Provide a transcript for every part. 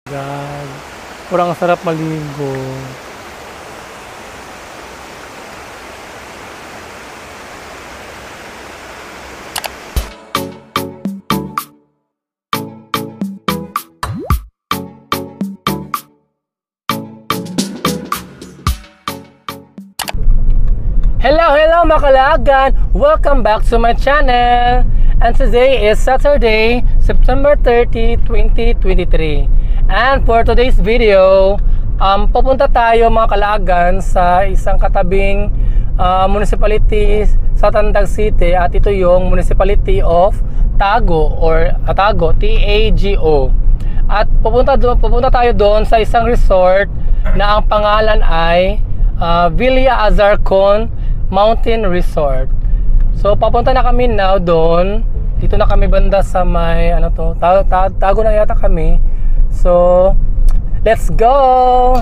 God, kurang sarap maligo. Hello mga kalagan! Welcome back to my channel! And today is Saturday, September 30, 2023. And for today's video, papunta tayo mga kalagan sa isang katabing municipality sa Tandag City, at ito yung Municipality of Tago or Tago, T-A-G-O. At pupunta tayo doon sa isang resort na ang pangalan ay Villa Azarcon Mountain Resort. So papunta na kami now doon. Dito na kami banda sa may Tago na yata kami. So let's go.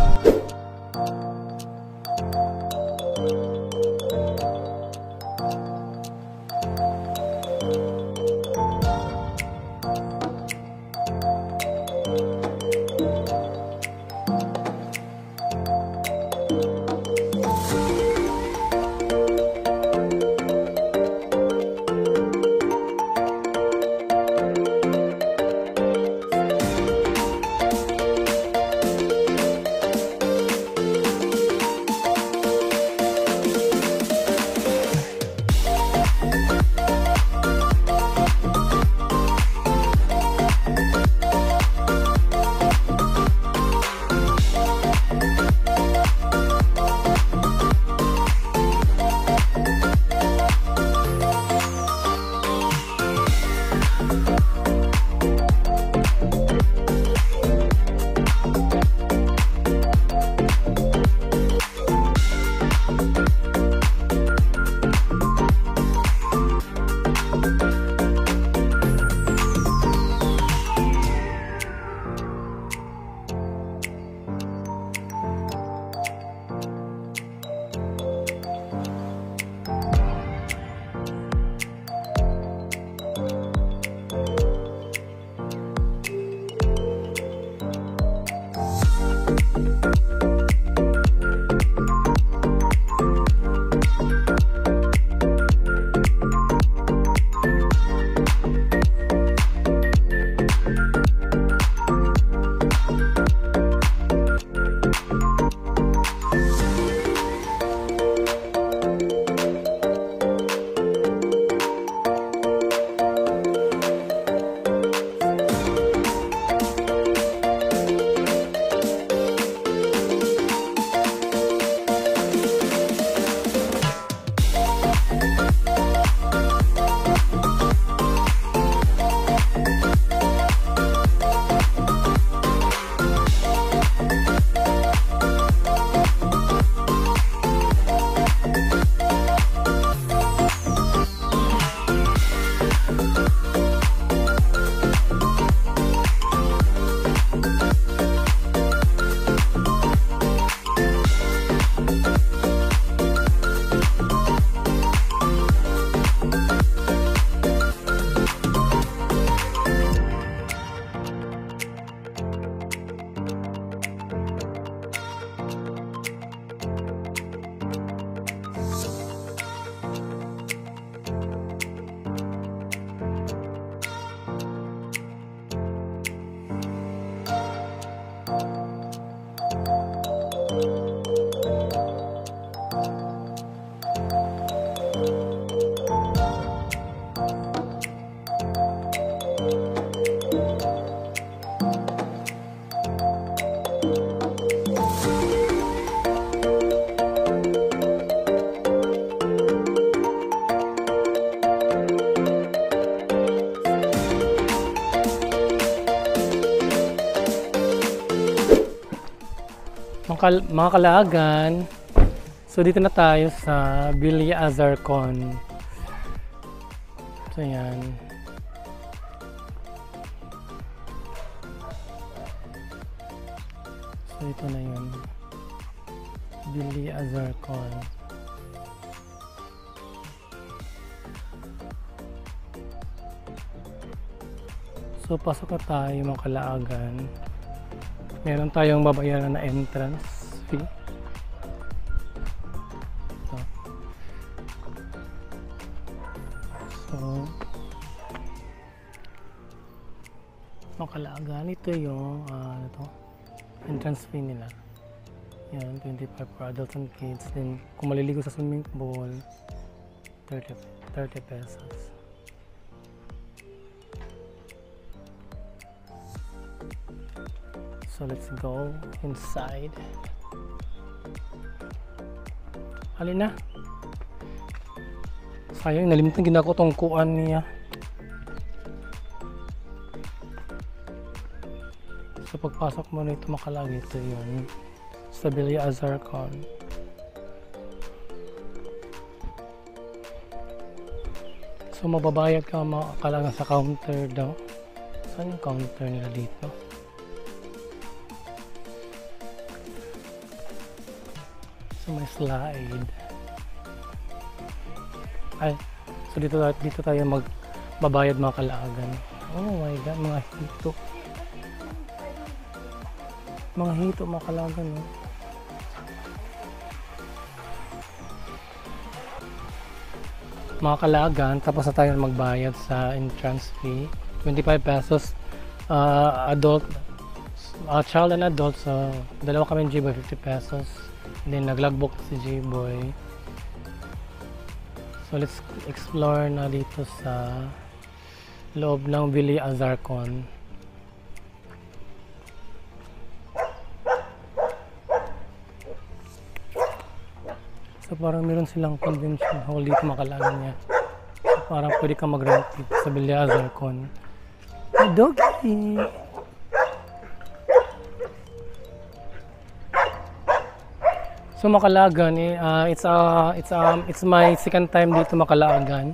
Mga kalagan, so dito na tayo sa Villa Azarcon. So yan. So ito na yun, Villa Azarcon. So pasok na tayo mga kalaagan. Meron tayong babayaran na entrance fee. So, Makalagan, ito yung entrance fee nila. Yan, 25 for adults and kids. Then, kung maliligo sa swimming pool, 30 pesos. So, let's go inside. Halin na. Sayang, nalimutan ginako tong kuan niya. So, pagpasok mo nito Makalagi, ito yun. Sa Villa Azarcon. So, mababayad ka Makalaga sa counter daw. Saan yung counter nila dito? So, may slide. Ay, so dito tayo magbabayad Makalagan. Oh my god, mga hito. Mga hito Makalagan, no? Makalagan, tapos na tayo magbayad sa entrance fee. 25 pesos adult, child and adult. So, dalawa kami J-Boy, 50 pesos. And then, naglagbok si J-Boy. So, let's explore na dito sa loob ng Villa Azarcon. So, parang meron silang convention hall dito Makalagan niya. So, parang pwede ka mag-rent dito sa Villa Azarcon. Hey, doggy! So, Makalagan, it's my second time dito Makalagan.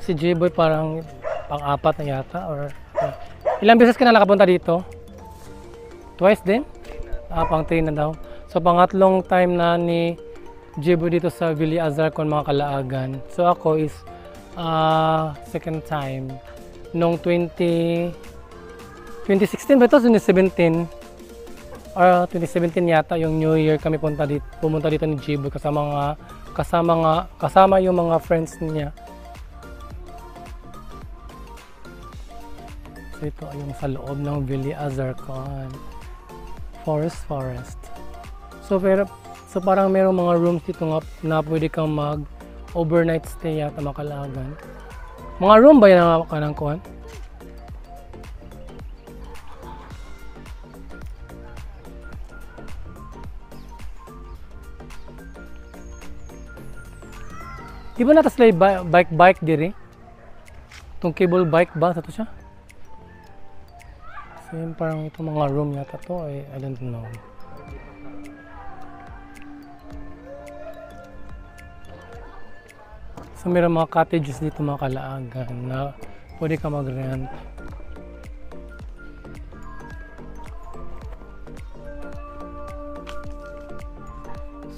Si J-Boy parang pang-apat na yata, or ilang beses ka na nakapunta dito? Twice din? Pang-3 na daw. So, pangatlong time na ni J-Boy dito sa Villa Azarcon Makalagan. So, ako is second time nung 2016 ba ito? 2017 or 2017 yata, yung New Year kami pumunta dito ni J-Boy kasama yung mga friends niya. So, ito ay yung sa loob ng Villa Azarcon. Forest. So parang merong mga rooms dito na pwede kang mag-overnight stay yata Makalagan. Mga room ba yan kanang kuhan? Di ba natas lay bike diri? Itong cable bike ba? Ito siya? So yun, parang itong mga room yata to. I don't know. So mayroon mga cottages dito Makalagan na pwede ka mag-rent.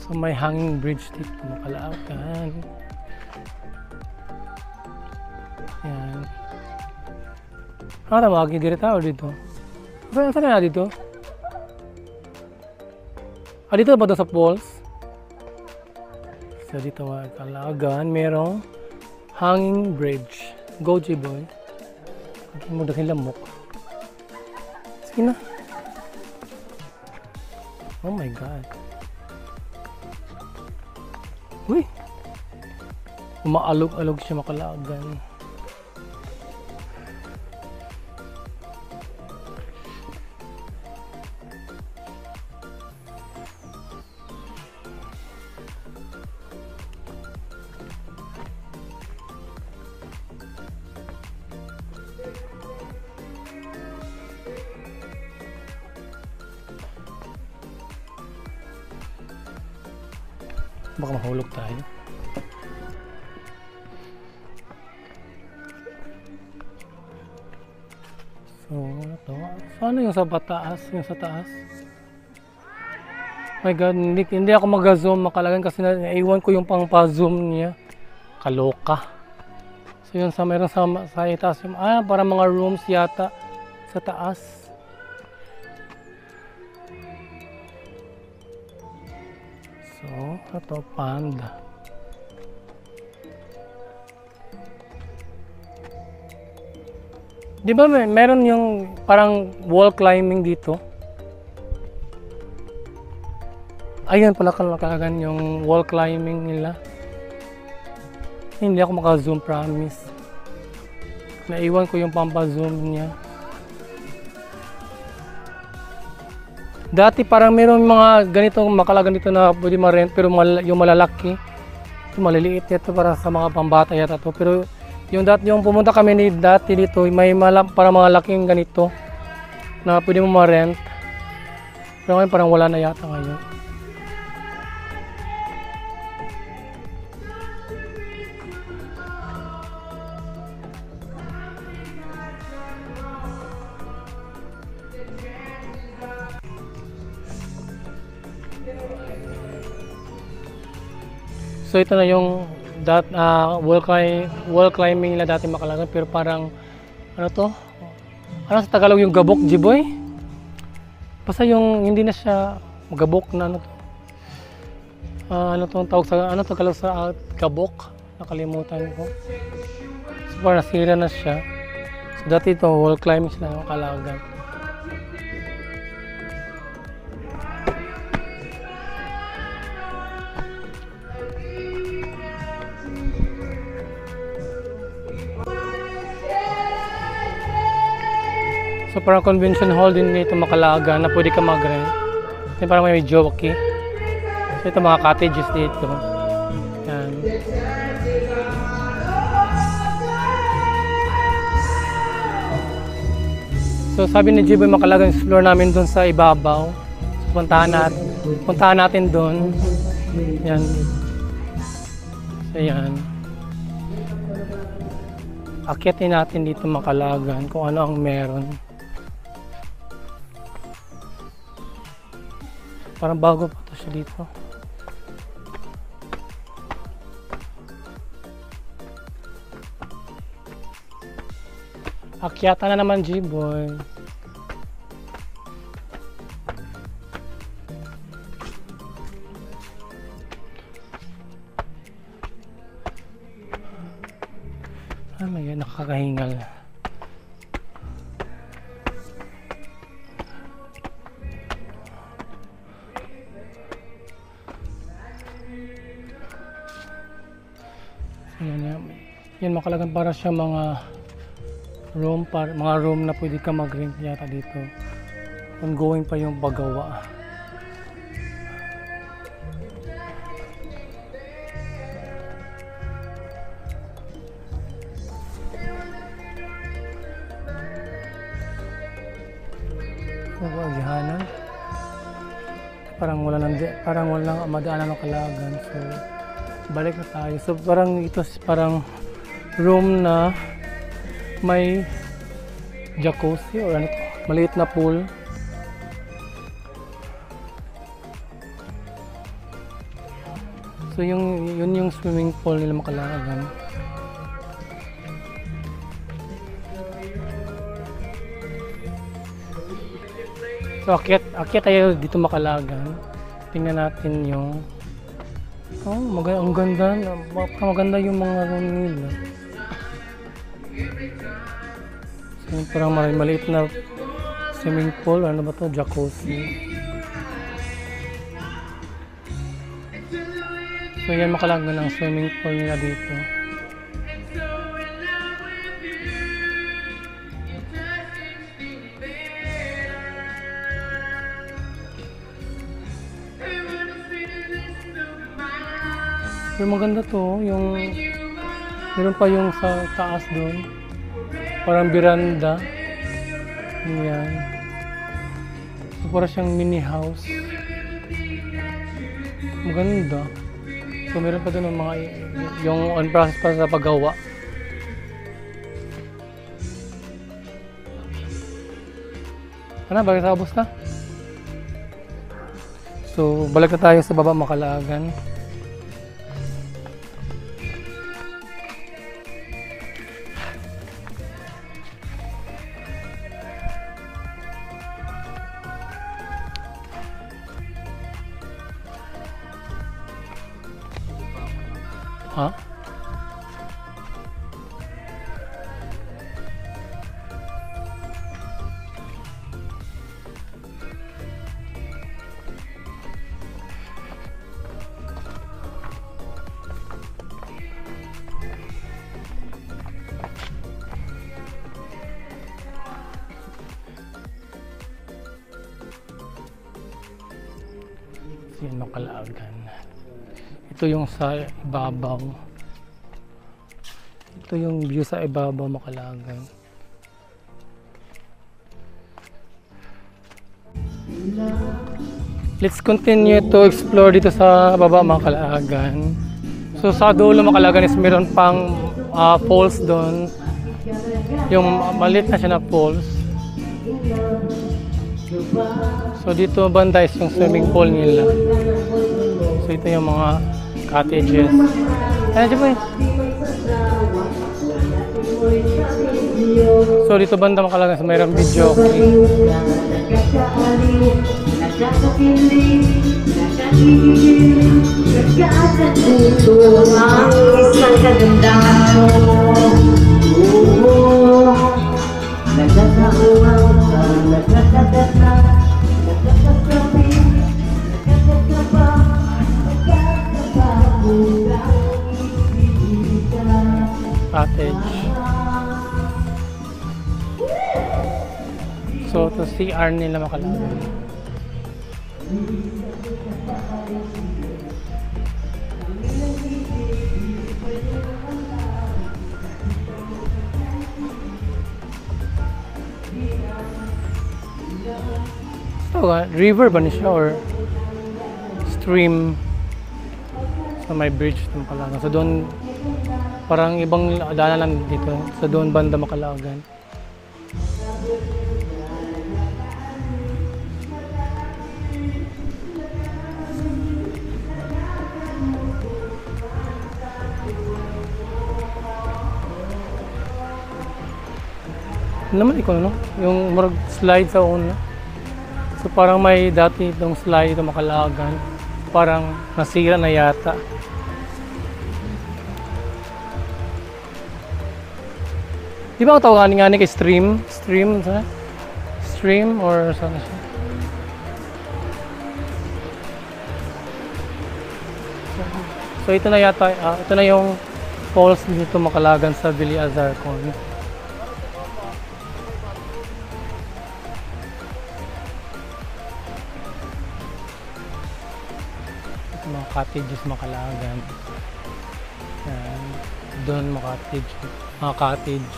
So may hanging bridge dito Makalagan. Yan. Tawagin dito tao dito. Saan na dito? Dito ba doon sa falls? So dito Makalagan, merong hanging bridge. Go J-Boy. Hindi mo dahil lamok. Sige na. Oh my god. Uy! Umaalog-alog siya Makalagan. Baka mahulog tayo. So, ano to? Ano yung sa pataas? Yung sa taas? My god, hindi ako mag-zoom Makalagan kasi naiwan ko yung pang-pa-zoom niya. Kaloka. So yun, meron sa itaas yung, para mga rooms yata sa taas. So, ito, panda. Di ba meron yung parang wall climbing dito? Ayun pala kalakagan yung wall climbing nila. Hindi ako maka-zoom, promise. Naiwan ko yung pampa-zoom niya. Dati parang meron mga ganitong makalagan dito na pwede ma-rent, pero yung malalaki. Ito maliliit ito para sa mga pambata yata to. Pero yung pumunta kami dati dito, may para mga laking ganito na pwede mo ma-rent. Pero ngayon parang wala na yata ngayon. So ito na yung wall climbing nila dati makalagan, pero parang ano to? Ano sa Tagalog yung gabok, Jiboy? Basta yung hindi na siya gabok na ano to. Ano tong tawag sa ano Tagalog sa gabok? Nakalimutan ko. So parang nasira na siya. So dati ito wall climbing sila makalagan. So parang convention hall din dito makalaga na pwede ka mag-rent. Kasi parang may jockey. So ito mga cottages dito. Yan. So sabi ni Jiboy makalaga explore namin doon sa ibabaw. So, puntahan natin doon. Yan. So yan. Akyatin natin dito makalagan kung ano ang meron. Parang bago pa ito siya dito. Akyata na naman, Jiboy. Ah, may nakakahingal. Yan makalagan para siya mga room na pwede ka mag-rent yata dito. Ongoing pa yung paggawa. Agihanan. Parang walang madaanan ng kalagan. So balik na tayo. So parang ito parang room na may jacuzzi or ano to, maliit na pool. So yun yung swimming pool nila makalagan. So akyat tayo dito makalagan. Tingnan natin yung ang ganda, maganda yung mga room nila. So, parang maliit na swimming pool, ano ba to? Jacuzzi. So yan makalagan ng swimming pool nila dito. Yung maganda to, yung meron pa yung sa taas doon. Parang veranda. Ayan. So, parang siyang mini house. Maganda. So meron pa doon yung on process pa sa paggawa. Ano, bakit sabos na? So balik na tayo sa baba makalagan. Ha? Yan, Macalagan. Ito yung sa ibabaw. Ito yung view sa ibabaw, Macalagan. Let's continue to explore dito sa baba, Macalagan. So sa dulo, Macalagan is meron pang falls doon. Yung maliit na siya na falls. So dito banda is yung swimming pool nila. So ito yung mga cottages. Ayan siya po eh. So dito banda Macalagan sa mayroong video. Cottage. So to CR nila Macalagan. So, river ba niya or stream sa may bridge ng Macalagan. So doon parang ibang daanan lang dito sa doon banda Macalagan. Ano naman ikaw, no? Yung murag slide sa una. So parang may dati itong slide ito Macalagan. Parang nasira na yata. Di ba ang tawagan nga ni kay stream? Stream, sa? Stream or saan na siya? So ito na yata, ito na yung falls dito Macalagan sa Villa Azarcon. Mga cottages Macalagan. Yan. Doon mga cottage.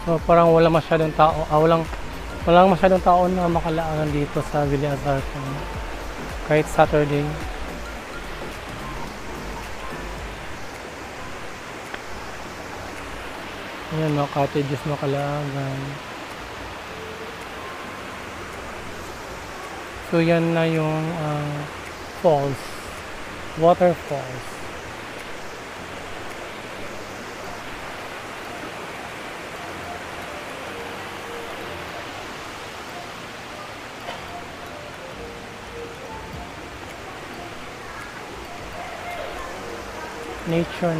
So parang wala masyadong tao, walang masyadong tao na Macalagan dito sa Villa Azarcon. Kahit Saturday. Ayan, mga cottages Macalagan. So yan na yung falls, waterfalls. Nature.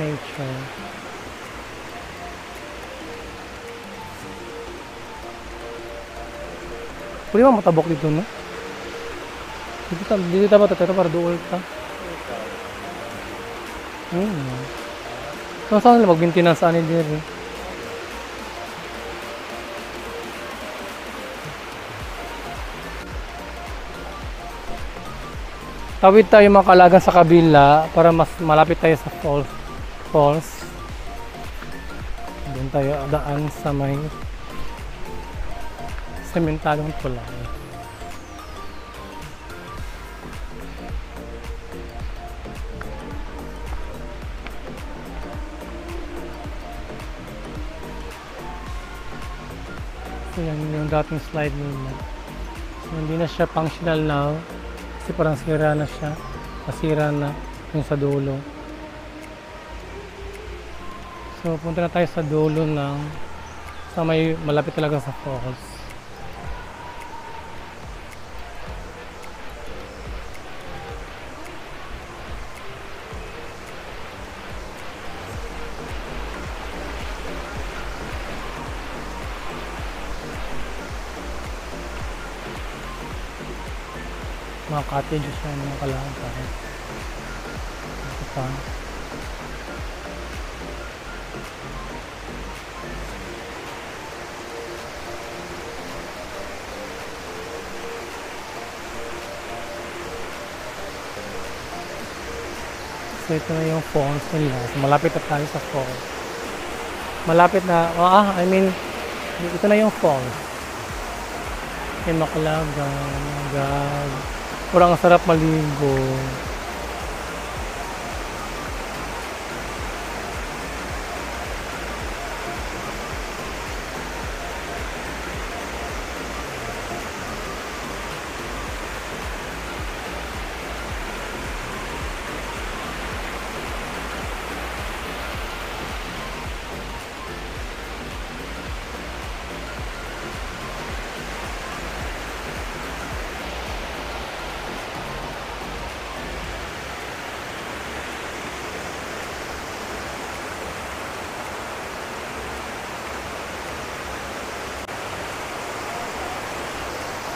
Pwede mo matabok dito, no? Dito ba ito para doon ka? So, saan nila mag-maintenance saan nila din? Tawid tayo Macalagan sa kabila para mas malapit tayo sa falls. Doon tayo daan sa may sementadong tulay. So yan yung dating slide nila. So hindi na siya functional now kasi parang sira na siya. Nasira na yung sa dulo. So punta na tayo sa dulo ng sa may malapit talaga sa falls. Mga cottages yan, mga Caloocan. Ito pa. So ito na yung falls nila. So, malapit na tayo sa falls. Malapit na, I mean, ito na yung falls. Yung Macalagan, oh my God. Parang ang sarap maligo.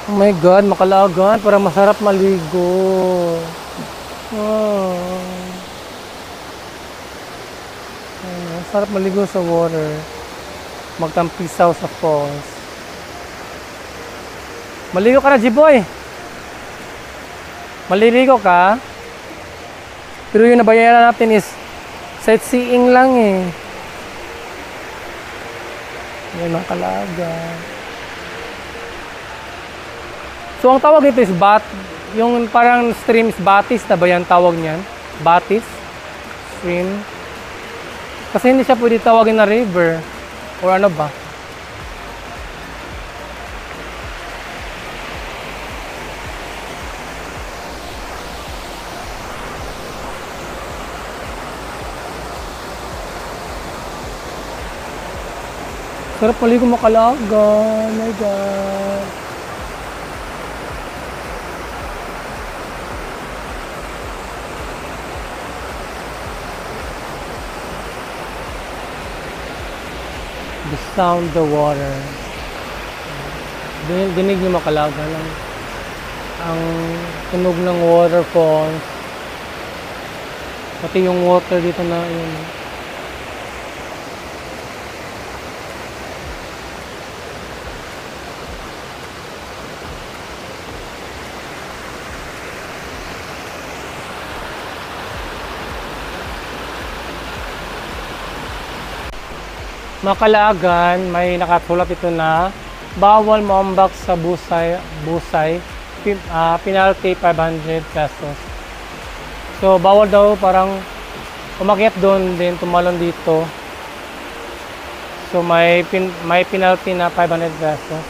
Oh my God, Macalagan, parang masarap maligo. Oh. Ayun, sarap maligo sa water. Magtampisaw sa falls. Maligo ka na, G-Boy. Maliligo ka. Pero yung nabayaran natin is sightseeing lang eh. Ayun, Macalagan. So ang tawag nito is yung parang stream is Batis na ba yan tawag niyan? Batis stream. Kasi hindi siya pwede tawagin na river or ano ba? Sarap maligo Macalagan. Oh my God. The sound, the water. Dinig niyo Macalagan ang tunog ng waterfall. Pati yung water dito na yun. Macalagan, may nakasulat ito na bawal maumbak sa busay, penalty 500 pesos. So bawal daw parang umakyat doon din tumalon dito. So may penalty na 500 pesos.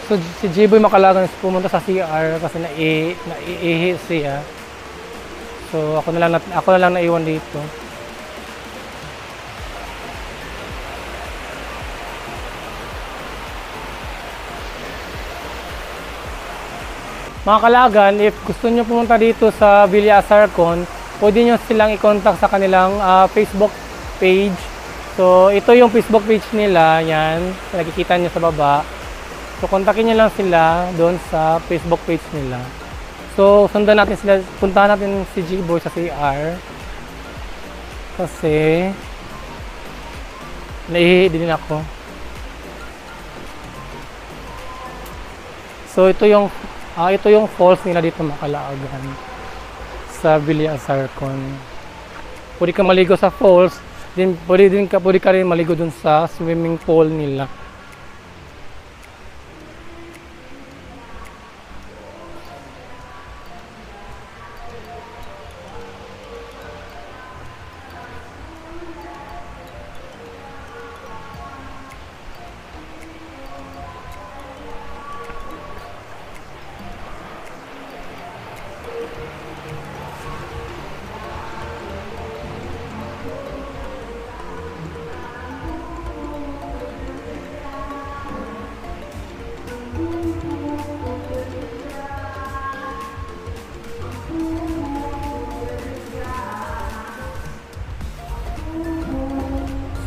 So si J-Boy Macalagan pumunta sa CR kasi naiihi siya. So ako na lang naiwan dito. Mga Caloocan, if gusto nyo pumunta dito sa Villa Azarcon, pwede nyo silang i-contact sa kanilang Facebook page. So, ito yung Facebook page nila, yan. Nakikita nyo sa baba. So, kontakin nyo lang sila doon sa Facebook page nila. So, sundan natin sila, puntahan natin si G-Boy sa CR. Kasi, naihi din ako. So, ito yung falls nila dito Macalagan sa Villa Azarcon. Pwede ka maligo sa falls, pwede ka rin maligo dun sa swimming pool nila.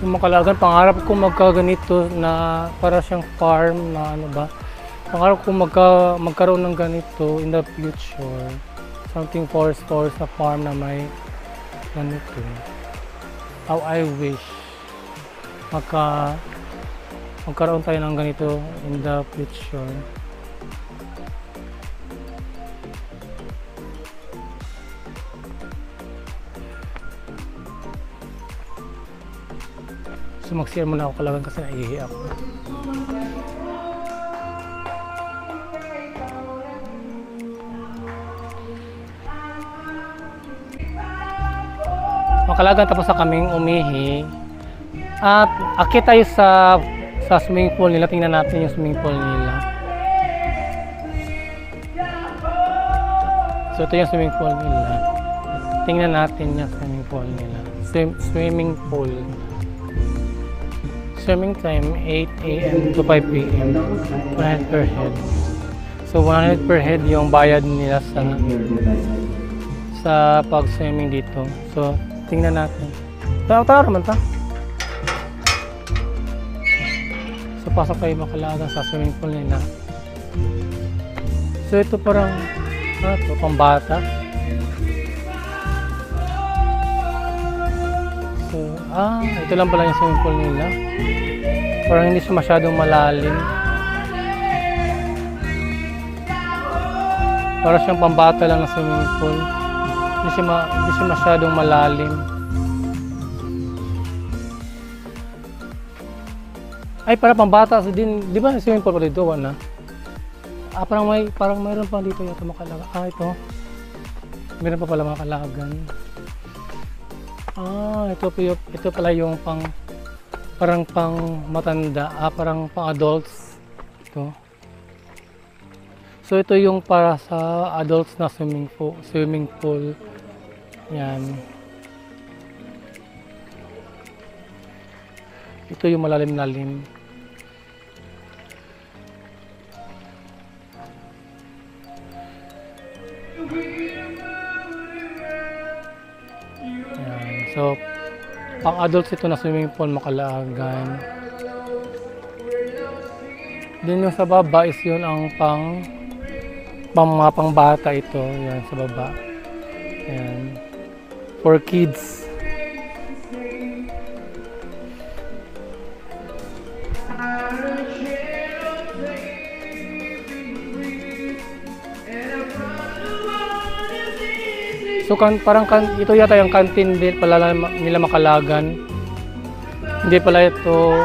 So Macalagan, pangarap ko magkaganito na para siyang farm na ano ba, Pangarap ko magkaroon ng ganito in the future. Something forest na farm na may ganito. How I wish magkaroon tayo ng ganito in the future. So mag-share muna ako kalaban kasi naiihi ako. Makalagan tapos na kaming umihi. At akit tayo sa swimming pool nila. Tingnan natin yung swimming pool nila. So ito yung swimming pool nila. Tingnan natin yung swimming pool nila. Swimming pool. Swimming time 8 AM to 5 PM. 100 per head. So 100 per head yung bayad nila sa pag-swimming dito. So tingnan natin. Tara naman ta. So pasok kayo Makalagan sa swimming pool nila. So ito parang ito pambata. So ito lang pala yung swimming pool nila. Parang hindi siya masyadong malalim. Para siyang pambata lang na swimming pool. Hindi siya masyadong malalim. Ay, para pambata din, di ba swimming pool pa dito, na? Parang mayroon pa dito yata Makalagan. Ito. Mayroon pa pala Makalagan. Ito pala yung parang pang matanda, parang pang adults. Ito. So ito yung para sa adults na swimming pool. Yan. Ito yung malalim-lalim. Yan. So pang adults ito na swimming pool Makalagan. Din yung sa baba is yun ang mga pangbata ito. Yan sa baba. Yan. For kids. So ito yata yung canteen din pala nila Makalagan. Hindi pala ito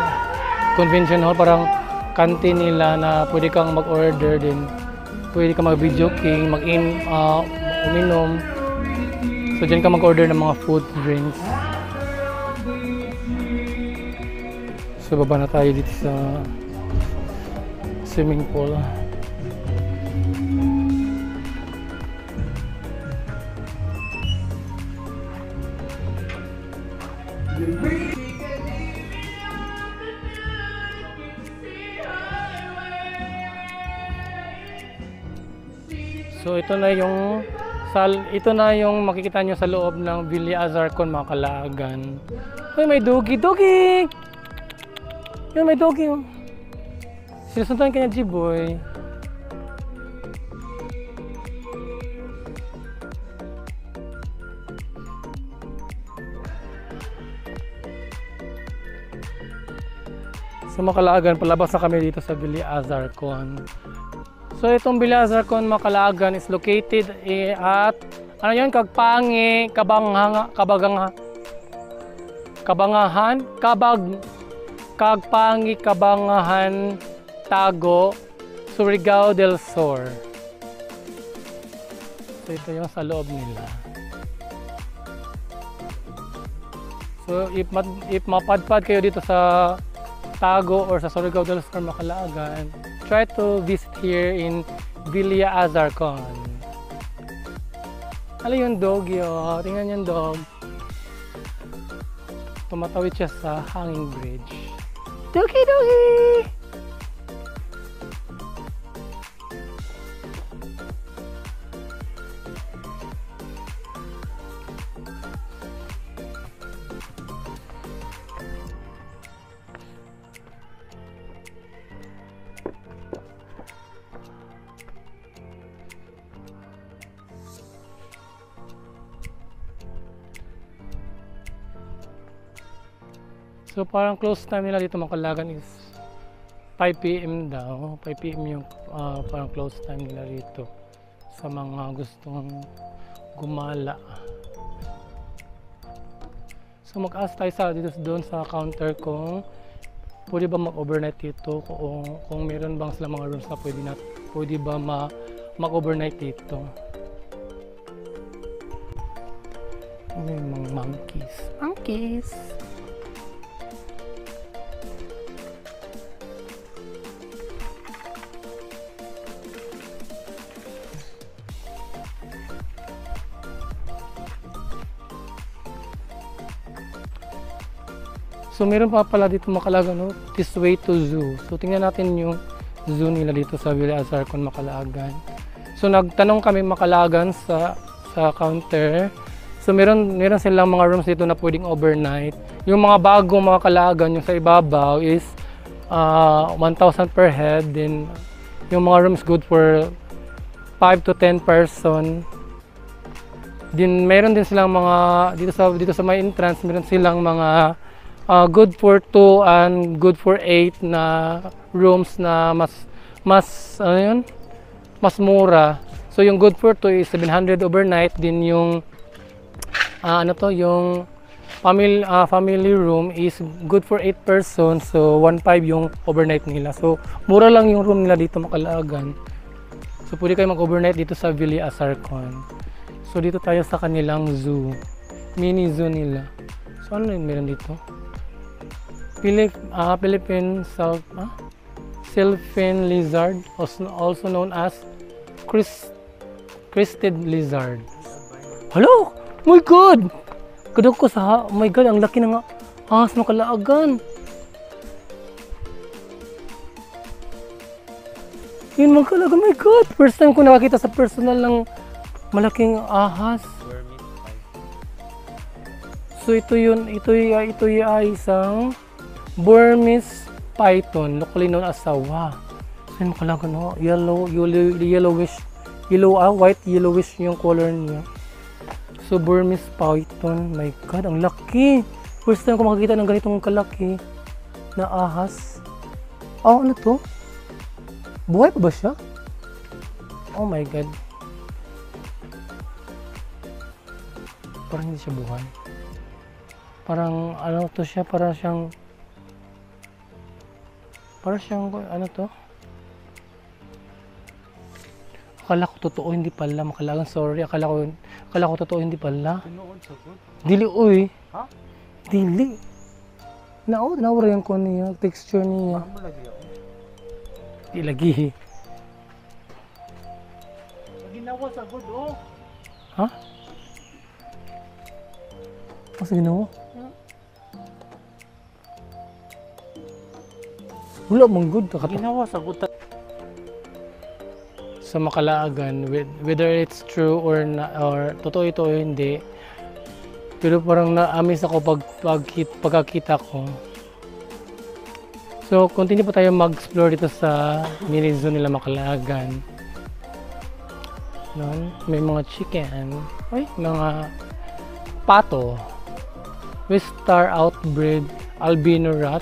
convention hall, parang canteen nila na pwede kang mag-order din. Pwede kang mag-video king, uminom. So dyan ka mag-order ng mga food, drinks. So baba na tayo dito sa swimming pool. So ito na yung makikita nyo sa loob ng Villa Azarcon Makalagan. Uy, may doggy! Yun, may doggy. Sinusundan ka niya, G-boy. So Makalagan, palabas na kami dito sa Villa Azarcon. So itong Villa Azarcon Makalagan is located at Kagpangi, Kabangahan, Tago, Surigao del Sur. So ito yung sa loob nila. So if mapadpad kayo dito sa Tago or sa Surigao del Sur Makalagan, try to visit here in Villa Azarcon. Hala yung doggy, oh. Tingnan yung dog. Tumatawid siya sa hanging bridge. Doggy! So parang close time nila dito Makalagan is 5 PM daw. 5 PM yung parang close time nila dito sa mga gustong gumala. So mag-ask tayo dito doon sa counter kung pwede ba mag-overnight dito, kung meron bang sila mga rooms na pwede ba mag-overnight dito. May mga monkeys. So meron pa pala dito Makalagan, no? This way to zoo. So tingnan natin yung zoo nila dito sa Villa Azarcon, Makalagan. So nagtanong kami Makalagan sa counter. So meron silang mga rooms dito na pwedeng overnight. Yung mga bagong Makalagan, yung sa ibabaw is 1,000 per head. Then yung mga rooms good for 5 to 10 person. Din meron din silang mga dito sa may entrance, meron silang mga good for 2 and good for 8 na rooms na mas mura. So yung good for 2 is 700 overnight, din yung yung family room is good for 8 persons, so 1,500 yung overnight nila. So mura lang yung room nila dito Makalagan. So pwede kayo mag-overnight dito sa Villa Azarcon. So dito tayo sa kanilang zoo, mini zoo nila. So ano yung meron dito? Philippine Sylvan lizard, also known as crested lizard. Hello! Oh my God! Kadok ko oh my God, ang laki ng ahas Makalagan. Yun Makalagan, oh my God! First time ko nakakita sa personal ng malaking ahas. So ito ay isang Burmese python, locally known as sawa. So yun Makalagan, no? White yellowish yung color niya. So Burmese python, my God, ang laki. First time ko makakita ng ganitong kalaki na ahas. Oh, ano to? Buhay pa ba siya? Oh my God. Parang hindi siya buhay. Parang ano to siya, parang siyang ano to? Akala ko totoo, hindi pala Makalagan, sorry. Akala ko totoo, hindi pala. Dili oy. Ha? Dili. Nawara yung niya, texture niya. Di lagi. Ginawa sa good oh. Ha? Ano ginawa? Wala mong good. Ginawa sa good. Sa Makalagan, whether it's true or totoo ito o hindi, pero parang na-amaze ako pagkakita ko. So continue pa tayo mag-explore dito sa mini zoo nila Makalagan. May mga chicken, mga pato, Wistar outbreed albino rat,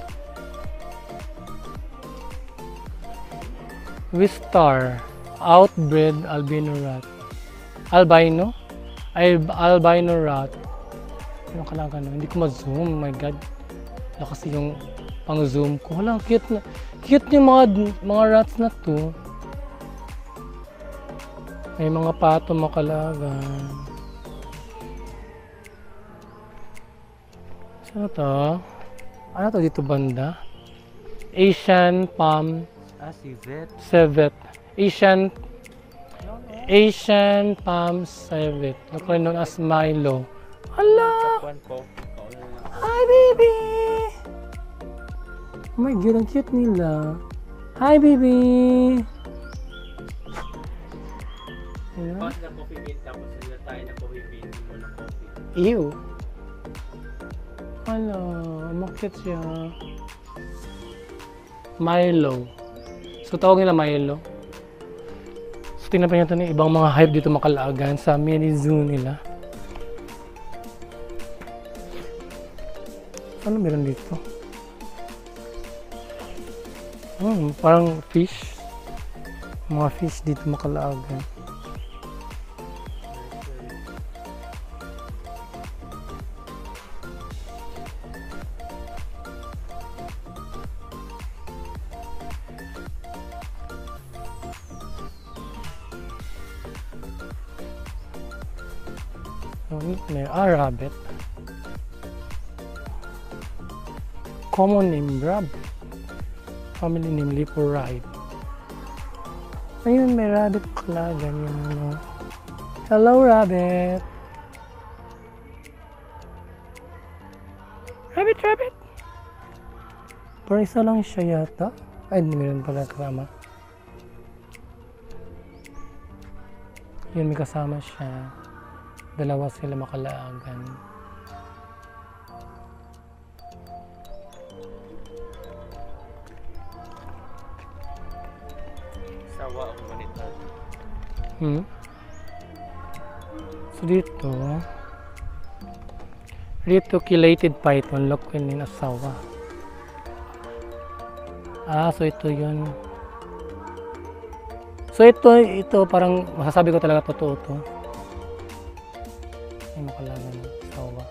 Wistar outbreed albino rat, albino rat. Ano Makalagan, no? Hindi ko ma-zoom, oh my God. Wala kasi yung pang-zoom ko. Wala, cute yung mga rats na to. May mga pato Makalagan. Ano to? Ano to dito banda? Asian palm civet. Asian palm civet. Locally known as Milo. Hala! Hi baby! Oh my God, ang cute nila. Hi baby! Pas na coffee bean, tapos sila tayo na coffee bean mo ng coffee. Ew! Hala, makit siya. Milo. So tawag nila Milo. So tingnan pa natin yung ibang mga hype dito Makalagan sa mini zoo nila. Ano meron dito? Parang fish. Mga fish dito Macalagan. May rabbit. Common name rabbit. Family name Leporide. Ayun, may rabbit Macalagan yung ano. Hello, rabbit. Rabbit. Pero isa lang siya yata. Ay, hindi meron pala kasama. Yun, may kasama siya. Dalawa sila Macalagan. Sawa ang monitor. So dito chelated python, loquin in asawa. So ito yun. So ito parang masasabi ko talaga totoo to. Ay, Macalagan asawa.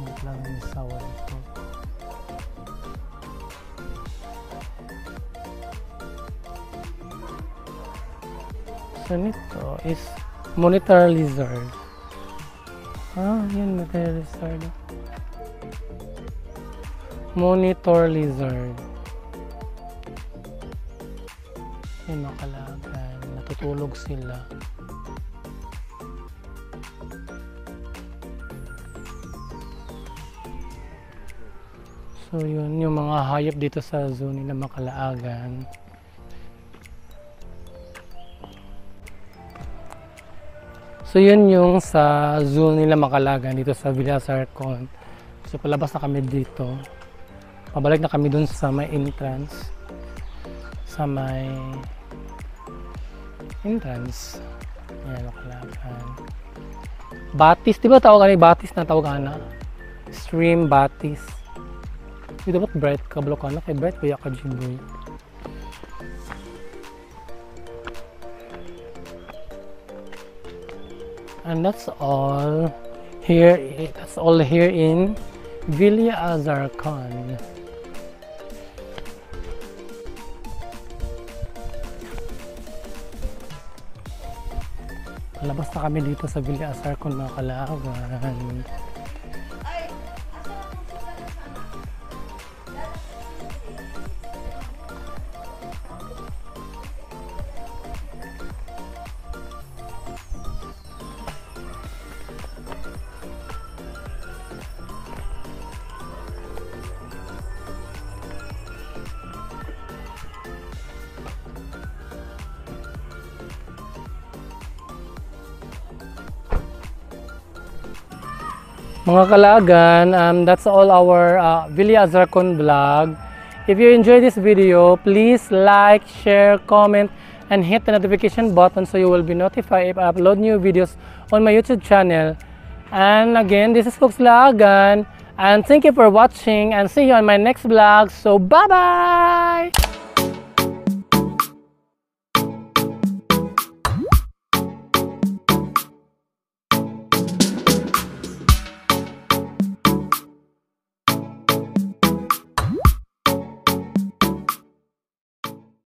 Macalagan asawa dito. So nito is monitor lizard. Yan monitor lizard. Monitor lizard. Yan Macalagan. Natutulog sila. So yun yung mga hayop dito sa zoo nila Macalagan. So yun yung sa zoo nila Macalagan dito sa Villa Zarcon. So palabas na kami dito. Pabalik na kami dun sa may entrance. Sa may entrance. Ayan, Macalagan. Batis, di ba tawag ka Batis na tawag ka na? Stream Batis. Di dapat bright ka, block ka na. Kay bright kaya ka Jiboy. And that's all here. That's all here in Villa Zarcon. Palabas na kami dito sa Villa Zarcon Macalagan. Mga Kalagan, that's all our Villa Zarcon vlog. If you enjoyed this video, please like, share, comment, and hit the notification button so you will be notified if I upload new videos on my YouTube channel. And again, this is Cooks Lagan, and thank you for watching, and see you on my next vlog. So bye-bye!